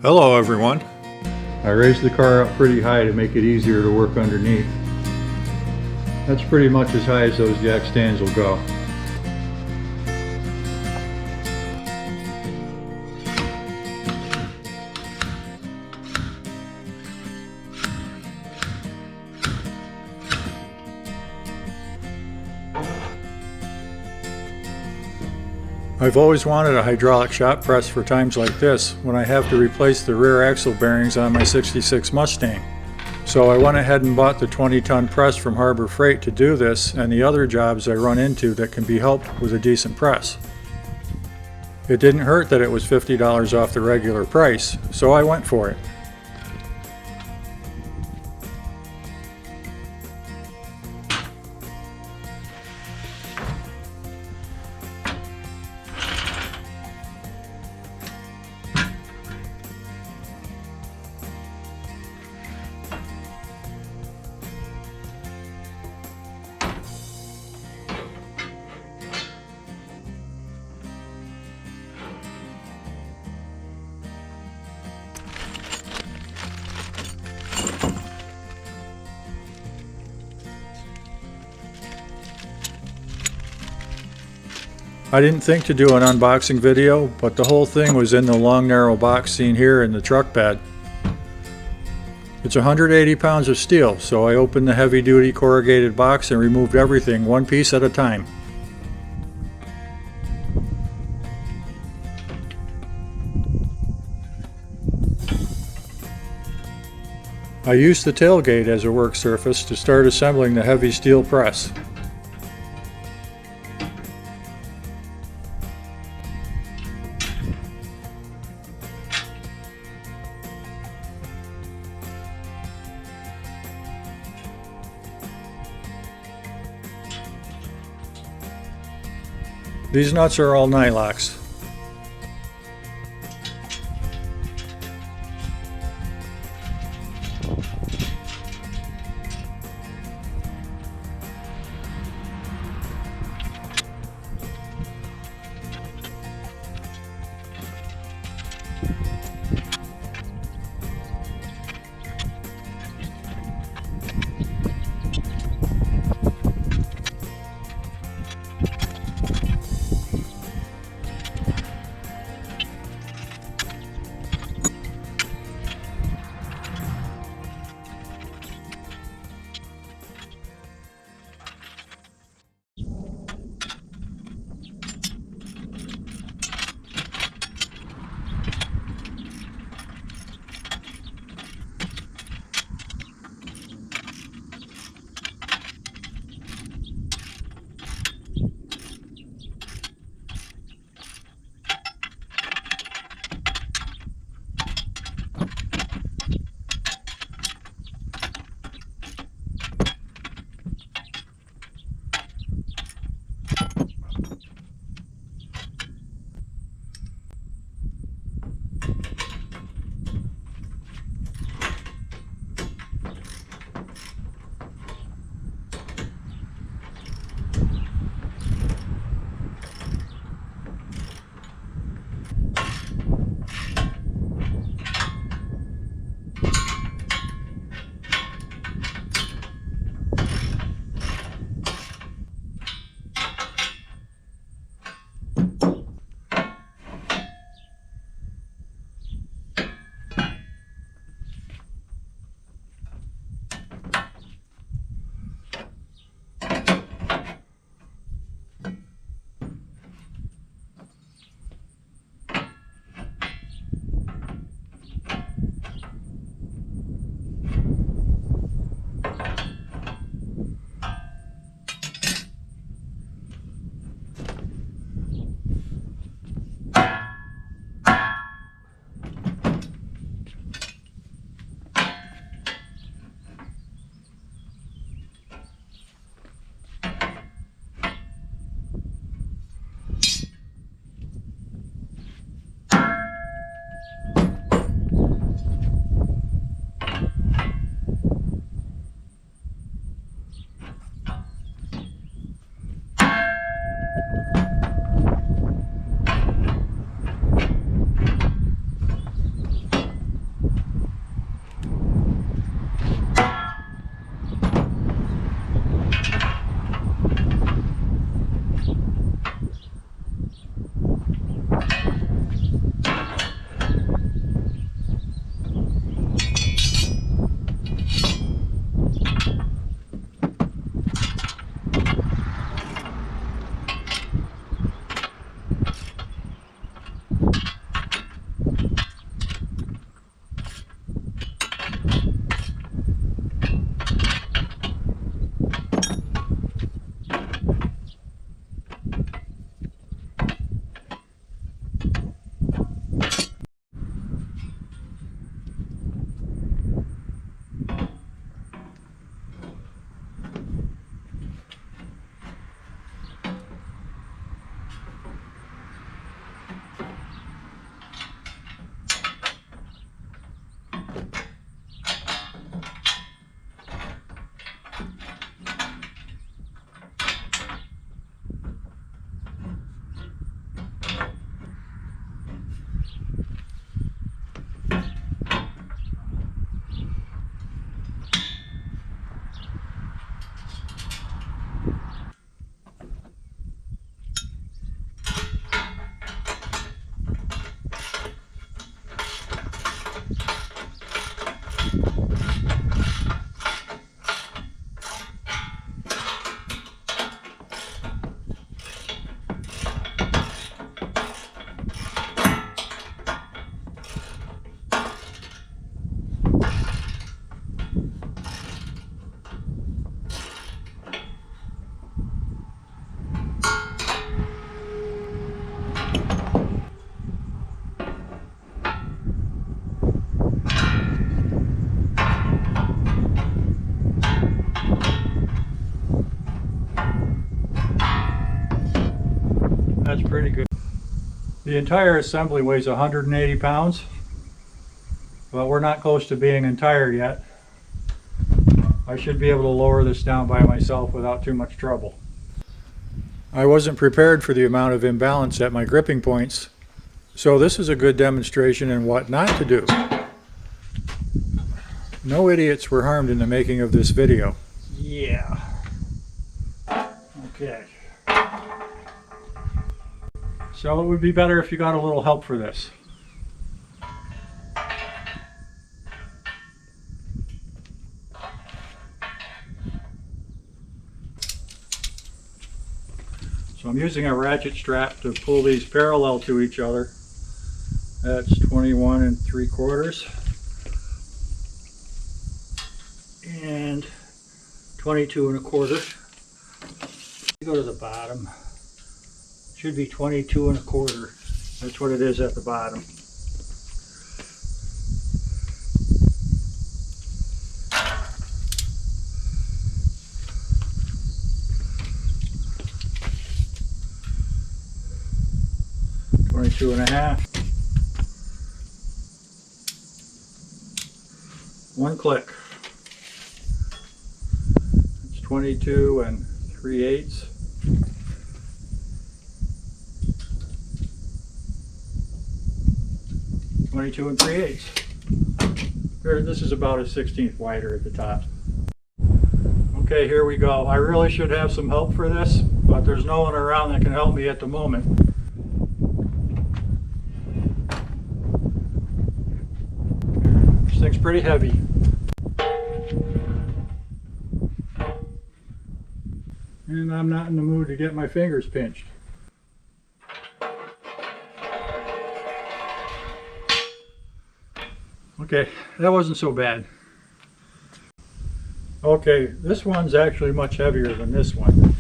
Hello everyone. I raised the car up pretty high to make it easier to work underneath. That's pretty much as high as those jack stands will go. I've always wanted a hydraulic shop press for times like this when I have to replace the rear axle bearings on my '66 Mustang. So I went ahead and bought the 20-ton press from Harbor Freight to do this and the other jobs I run into that can be helped with a decent press. It didn't hurt that it was $50 off the regular price, so I went for it. I didn't think to do an unboxing video, but the whole thing was in the long narrow box seen here in the truck bed. It's 180 pounds of steel, so I opened the heavy duty corrugated box and removed everything one piece at a time. I used the tailgate as a work surface to start assembling the heavy steel press. These nuts are all nylox. The entire assembly weighs 180 pounds, but we're not close to being entire yet. I should be able to lower this down by myself without too much trouble. I wasn't prepared for the amount of imbalance at my gripping points, so this is a good demonstration in what not to do. No idiots were harmed in the making of this video. Yeah. Okay. So it would be better if you got a little help for this. So I'm using a ratchet strap to pull these parallel to each other. That's 21 3/4 and 22 1/4. Go to the bottom. Should be 22 1/4. That's what it is at the bottom. Two and a half. One click. It's 22 3/8. This is about a 1/16 wider at the top. Okay, here we go. I really should have some help for this, but there's no one around that can help me at the moment. This thing's pretty heavy. And I'm not in the mood to get my fingers pinched. Okay, that wasn't so bad. Okay, this one's actually much heavier than this one.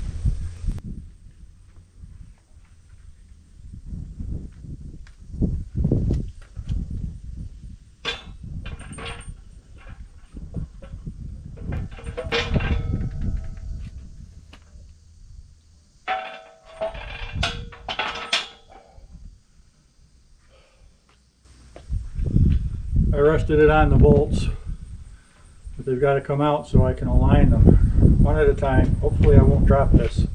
I rested it on the bolts, but they've got to come out so I can align them one at a time. Hopefully I won't drop this.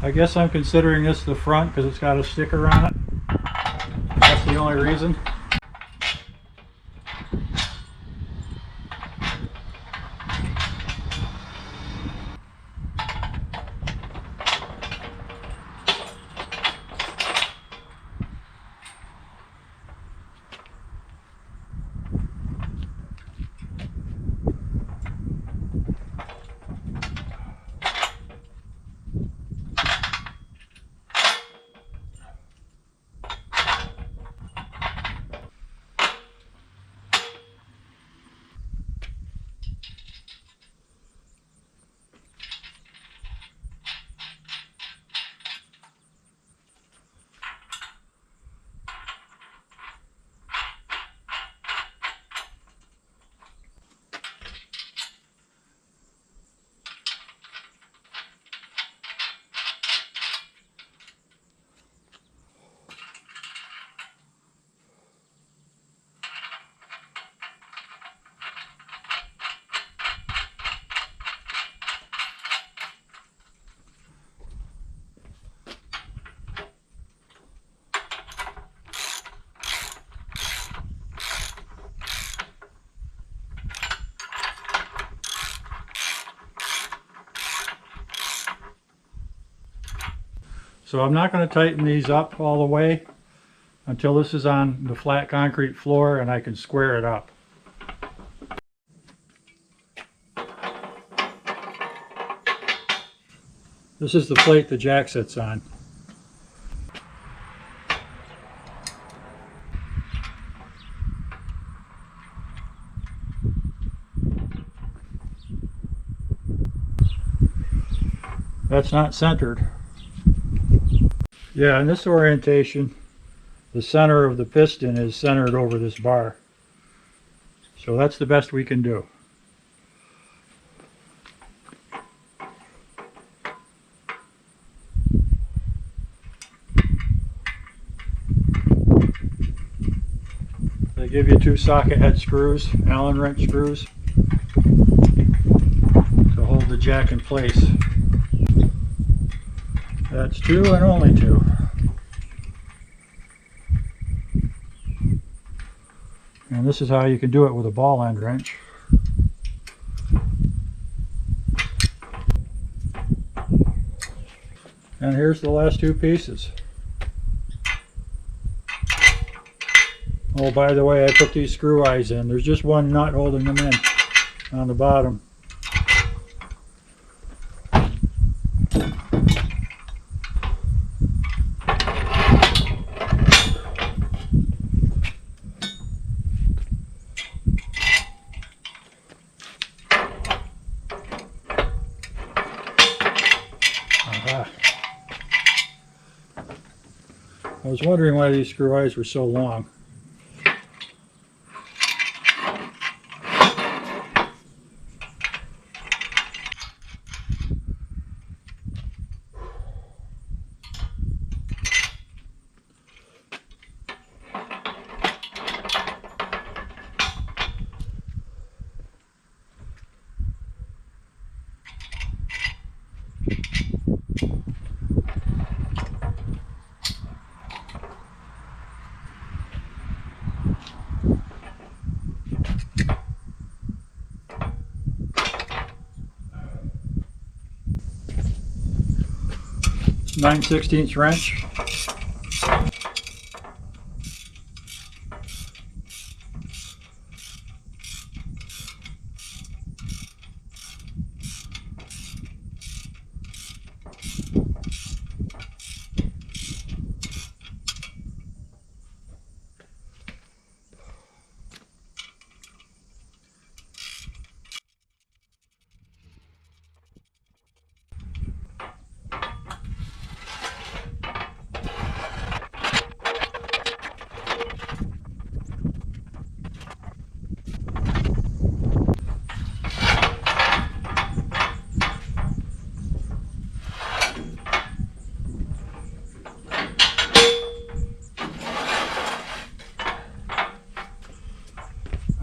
I guess I'm considering this the front because it's got a sticker on it. That's the only reason. So I'm not going to tighten these up all the way until this is on the flat concrete floor and I can square it up. This is the plate the jack sits on. That's not centered. Yeah, in this orientation, the center of the piston is centered over this bar. So that's the best we can do. They give you 2 socket head screws, Allen wrench screws, to hold the jack in place. That's 2 and only 2. And this is how you can do it with a ball end wrench. And here's the last 2 pieces. Oh, by the way, I put these screw eyes in. There's just one nut holding them in on the bottom. Aha. I was wondering why these screw eyes were so long. .9/16 wrench.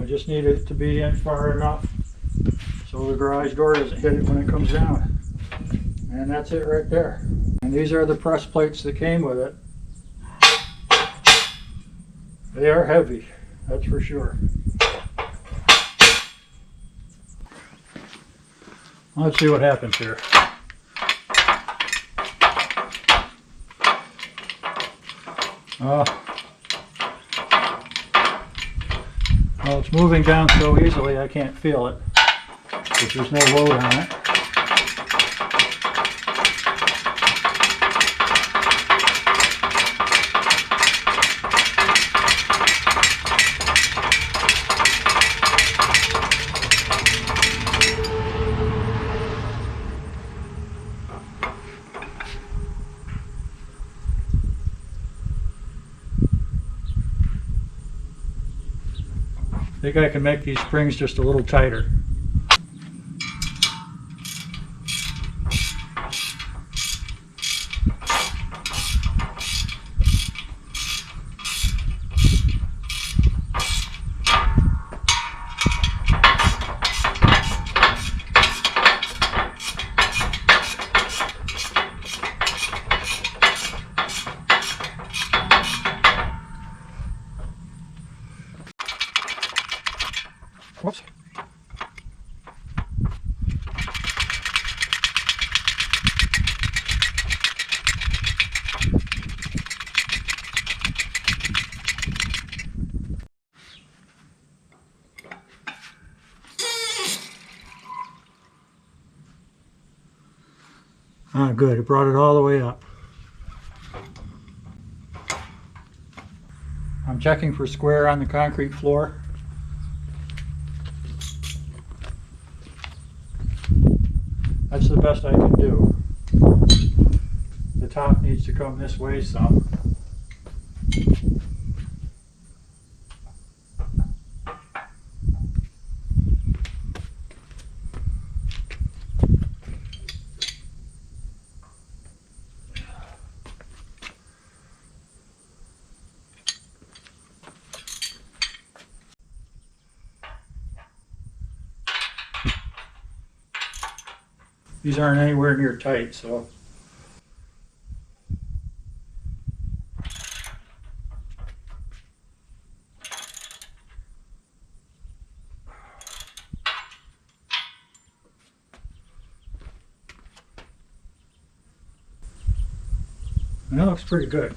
Just need it to be in far enough so the garage door doesn't hit it when it comes down. And that's it right there. And these are the press plates that came with it. They are heavy, that's for sure. Let's see what happens here. Well, it's moving down so easily I can't feel it, because there's no load on it. I think I can make these springs just a little tighter. Whoops. Ah, good. It brought it all the way up. I'm checking for square on the concrete floor. That's the best I can do. top needs to come this way some. These aren't anywhere near tight, so. That looks pretty good.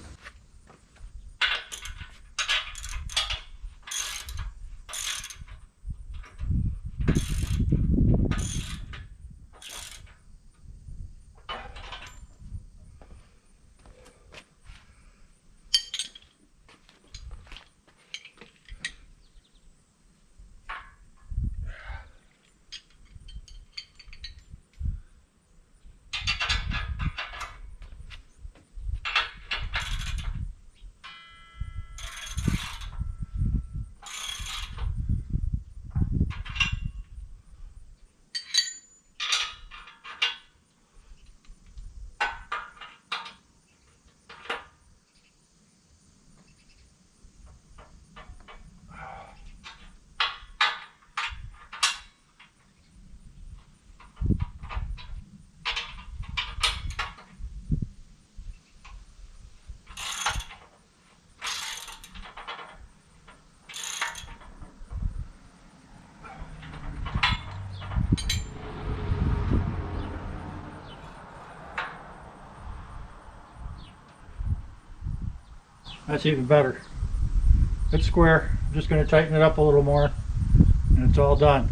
That's even better. It's square. I'm just going to tighten it up a little more and it's all done.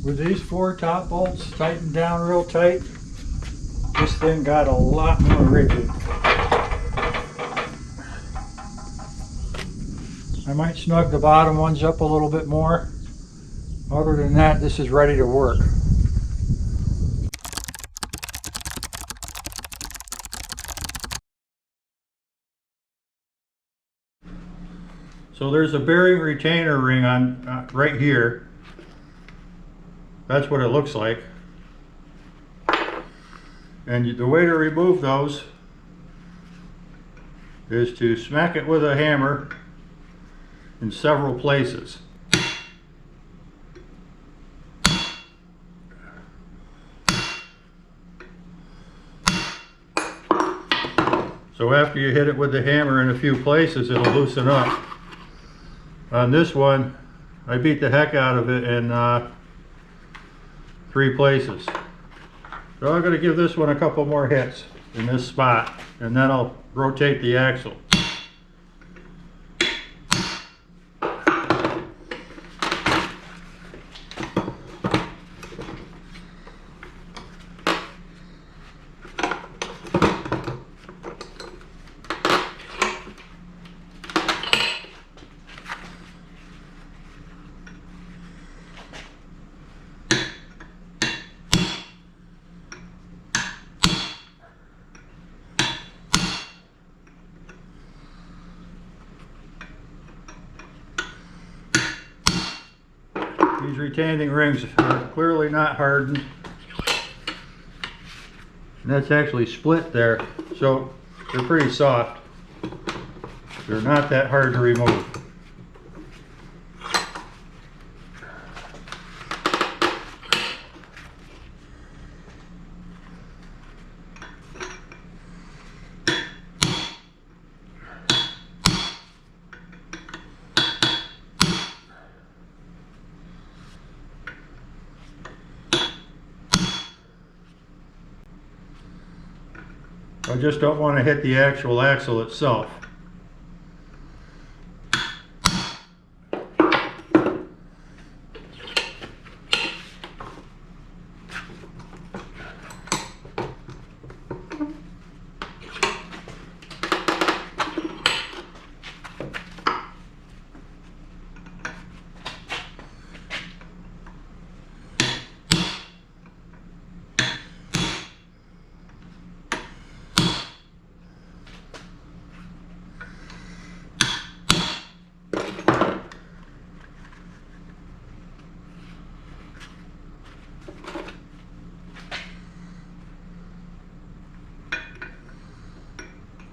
With these 4 top bolts tightened down real tight, this thing got a lot more rigid. I might snug the bottom ones up a little bit more. Other than that, this is ready to work. So there's a bearing retainer ring on right here. That's what it looks like. And the way to remove those is to smack it with a hammer in several places. So after you hit it with the hammer in a few places, it'll loosen up. On this one, I beat the heck out of it in 3 places. So I'm going to give this one a couple more hits in this spot, and then I'll rotate the axle. retaining rings are clearly not hardened. And that's actually split there, so they're pretty soft. They're not that hard to remove. I just don't want to hit the actual axle itself.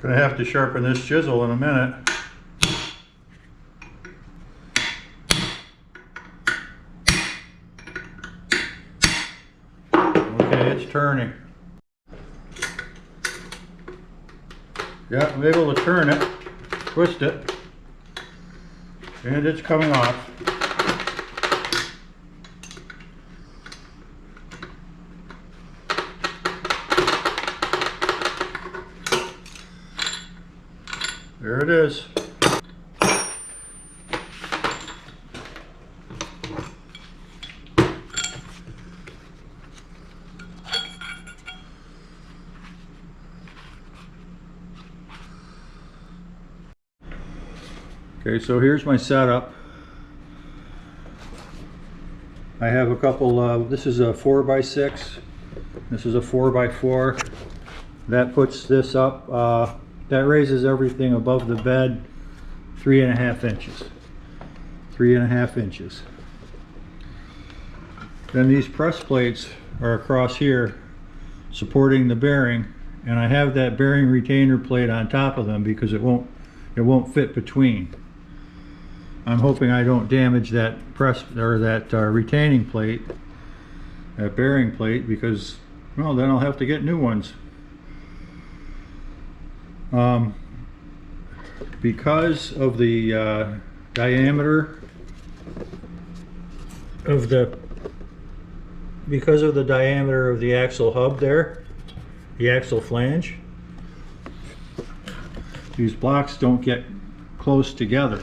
Gonna have to sharpen this chisel in a minute. Okay, it's turning. Yeah, I'm able to turn it, twist it, and it's coming off. There it is. Okay, so here's my setup. I have a couple, this is a 4x6, this is a 4x4. That puts this up, that raises everything above the bed 3.5 inches. 3.5 inches. Then these press plates are across here supporting the bearing, and I have that bearing retainer plate on top of them because it won't fit between. I'm hoping I don't damage that press or that retaining plate, that bearing plate, because well, then I'll have to get new ones. Because of the diameter of the axle hub there, the axle flange, these blocks don't get close together.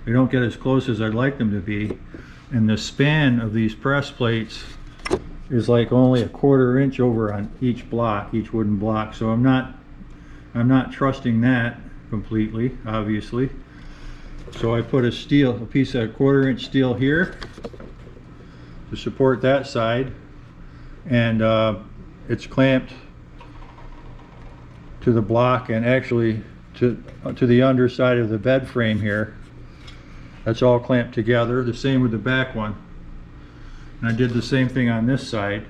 They don't get as close as I'd like them to be, and the span of these press plates is like only 1/4 inch over on each block, each wooden block. So I'm not trusting that completely, obviously. So I put a piece of 1/4 inch steel here to support that side, and it's clamped to the block and actually to the underside of the bed frame here. That's all clamped together. The same with the back one. And I did the same thing on this side.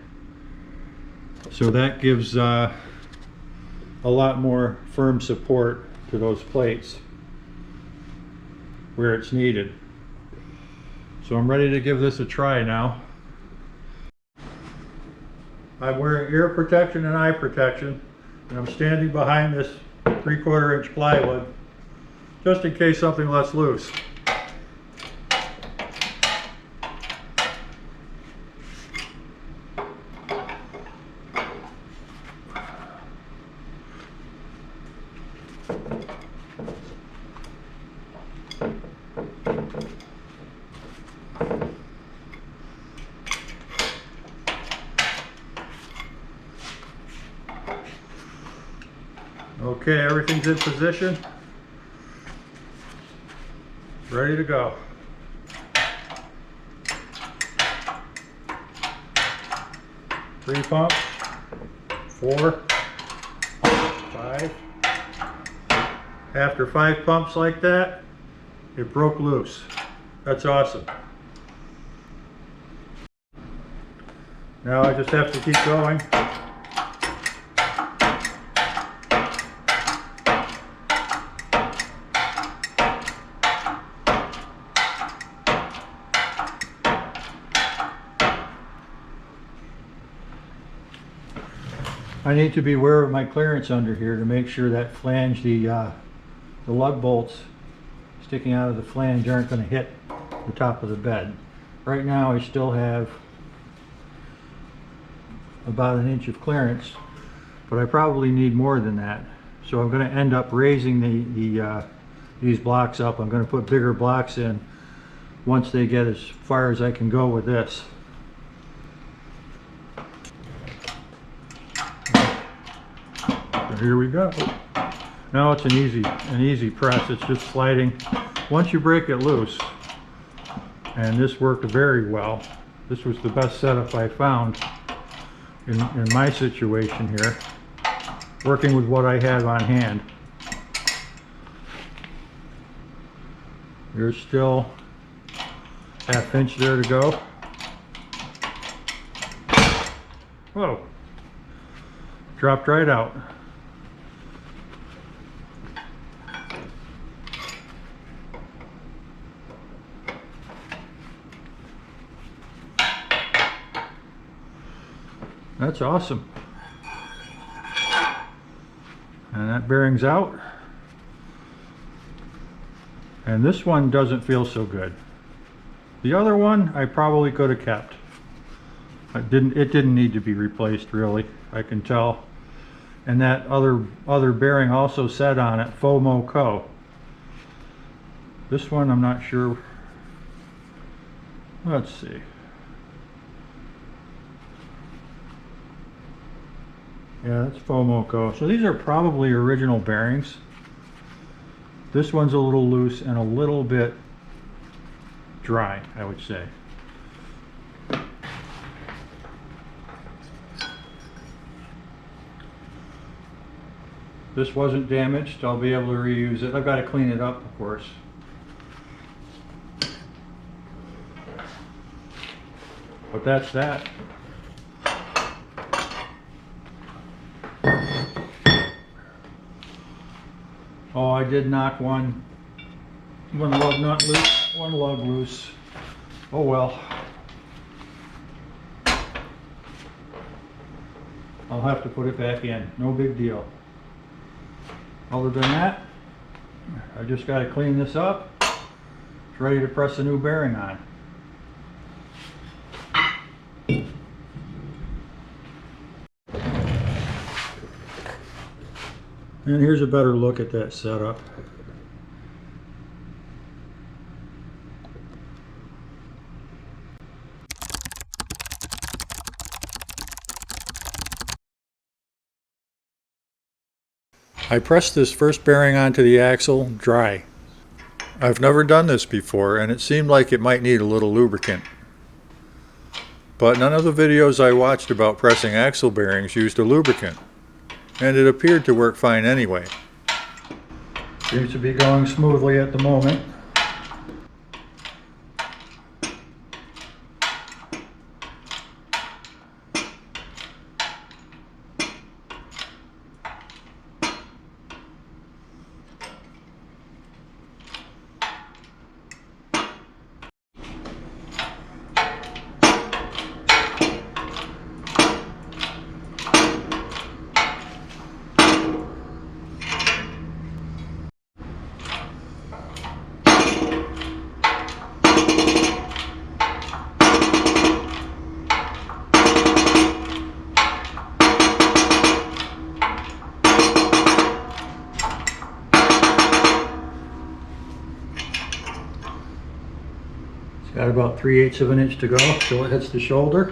So that gives a lot more firm support to those plates where it's needed. So I'm ready to give this a try now. I'm wearing ear protection and eye protection, and I'm standing behind this 3/4 inch plywood just in case something lets loose. Okay, everything's in position. Ready to go. Three pumps, 4, 5. After 5 pumps like that, it broke loose. That's awesome. Now I just have to keep going. I need to be aware of my clearance under here to make sure that flange, the lug bolts sticking out of the flange aren't going to hit the top of the bed. Right now I still have about 1 inch of clearance, but I probably need more than that. So I'm going to end up raising these blocks up. I'm going to put bigger blocks in once they get as far as I can go with this. So here we go. Now it's an easy press. It's just sliding. Once you break it loose, and this worked very well. This was the best setup I found in my situation here, working with what I had on hand. There's still 1/2 inch there to go. Whoa, dropped right out. That's awesome. And that bearing's out. And this one doesn't feel so good. The other one I probably could have kept. It didn't need to be replaced, really. I can tell. And that other bearing also said on it FOMO Co. This one I'm not sure. Let's see. Yeah, that's FOMO Co. So these are probably original bearings. This one's a little loose and a little bit dry, I would say. This wasn't damaged. I'll be able to reuse it. I've got to clean it up, of course. But that's that. Oh, I did knock one lug nut loose, one lug loose. Oh well. I'll have to put it back in. No big deal. Other than that, I just got to clean this up. It's ready to press a new bearing on. And here's a better look at that setup. I pressed this first bearing onto the axle dry. I've never done this before, and it seemed like it might need a little lubricant. But none of the videos I watched about pressing axle bearings used a lubricant, and it appeared to work fine anyway. Seems to be going smoothly at the moment. Got about 3/8 of an inch to go till it hits the shoulder.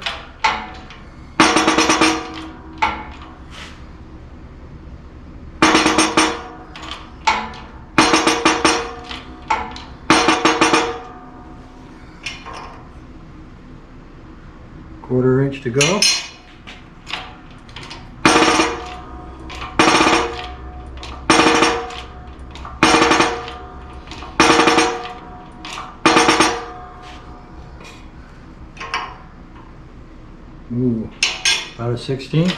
Quarter inch to go. Ooh. 1/16.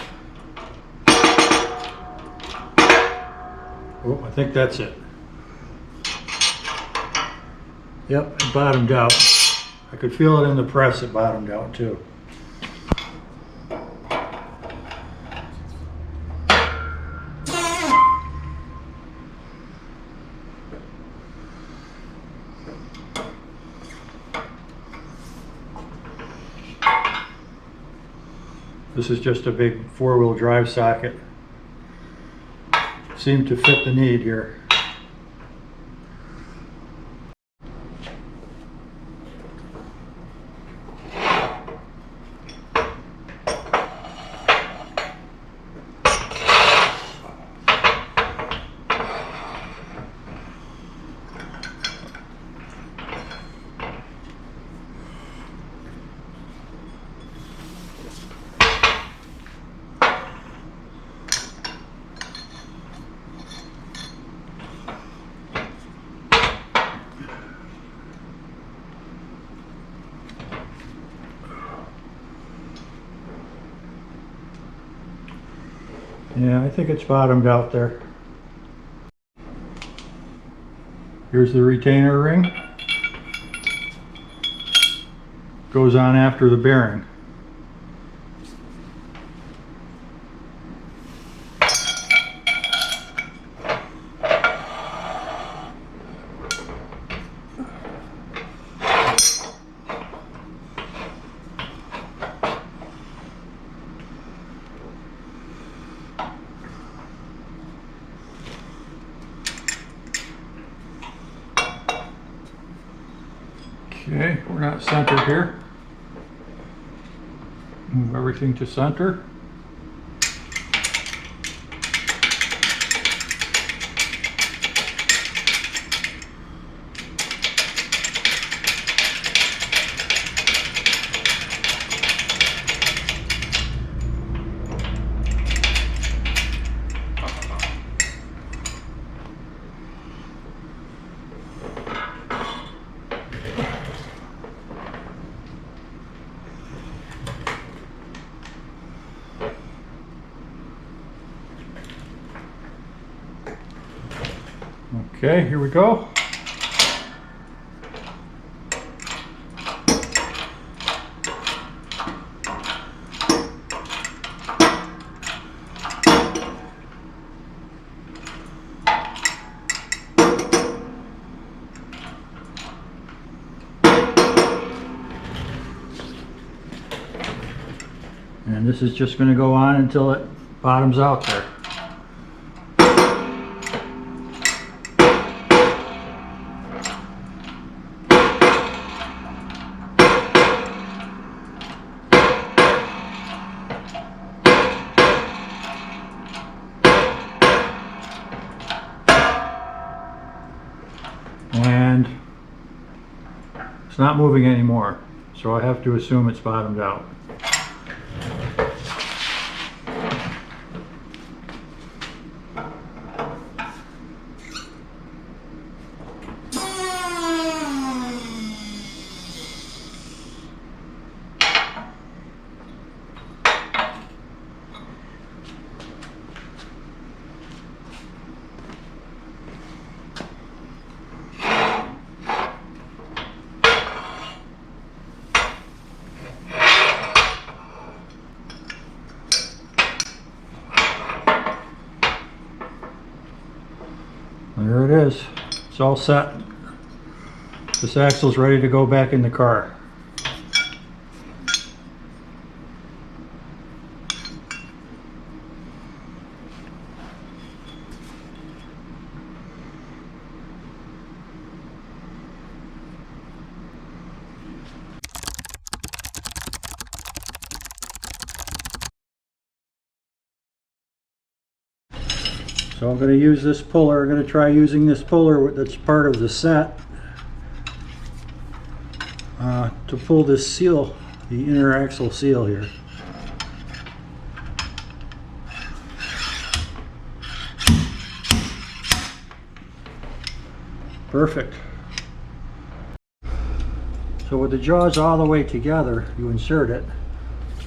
Oh, I think that's it. Yep, it bottomed out. I could feel it in the press, it bottomed out too. This is just a big four-wheel drive socket. Seemed to fit the need here. Yeah, I think it's bottomed out there. Here's the retainer ring. Goes on after the bearing. Okay, we're not centered here. Move everything to center. Okay, here we go. And this is just going to go on until it bottoms out there. And it's not moving anymore, so I have to assume it's bottomed out. There it is. It's all set. This axle's ready to go back in the car. So I'm going to use this puller. I'm going to try using this puller that's part of the set to pull this seal, the inner axle seal here. Perfect. So with the jaws all the way together, you insert it,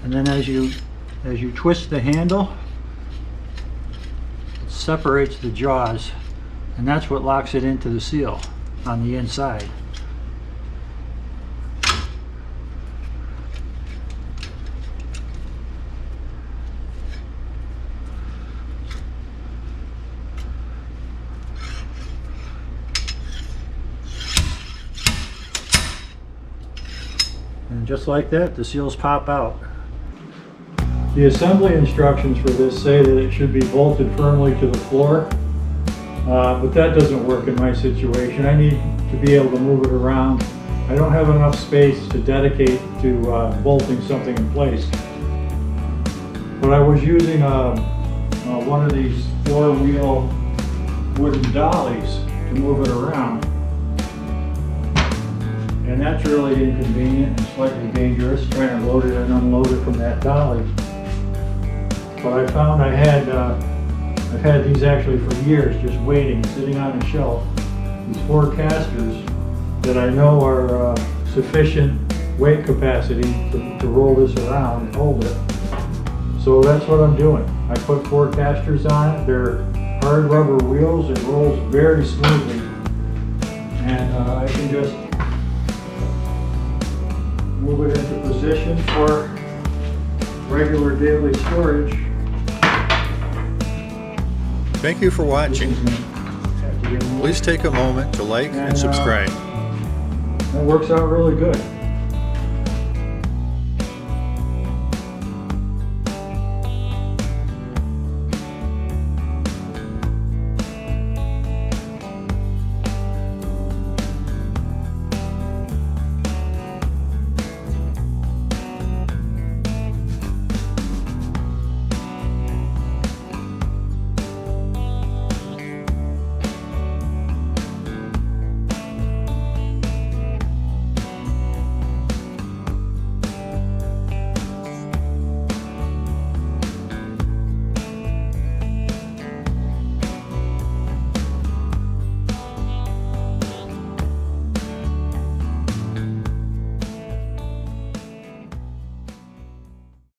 and then as you as you twist the handle, it separates the jaws, and that's what locks it into the seal on the inside. And just like that, the seals pop out. The assembly instructions for this say that it should be bolted firmly to the floor, but that doesn't work in my situation. I need to be able to move it around. I don't have enough space to dedicate to bolting something in place. But I was using one of these four-wheel wooden dollies to move it around. And that's really inconvenient and slightly dangerous, trying to load it and unload it from that dolly. But I found I've had these actually for years, just waiting, sitting on a shelf. These four casters that I know are sufficient weight capacity to roll this around and hold it. So that's what I'm doing. I put four casters on it. They're hard rubber wheels. It rolls very smoothly. And I can just move it into position for regular daily storage. Thank you for watching. Please take a moment to like and subscribe. That works out really good.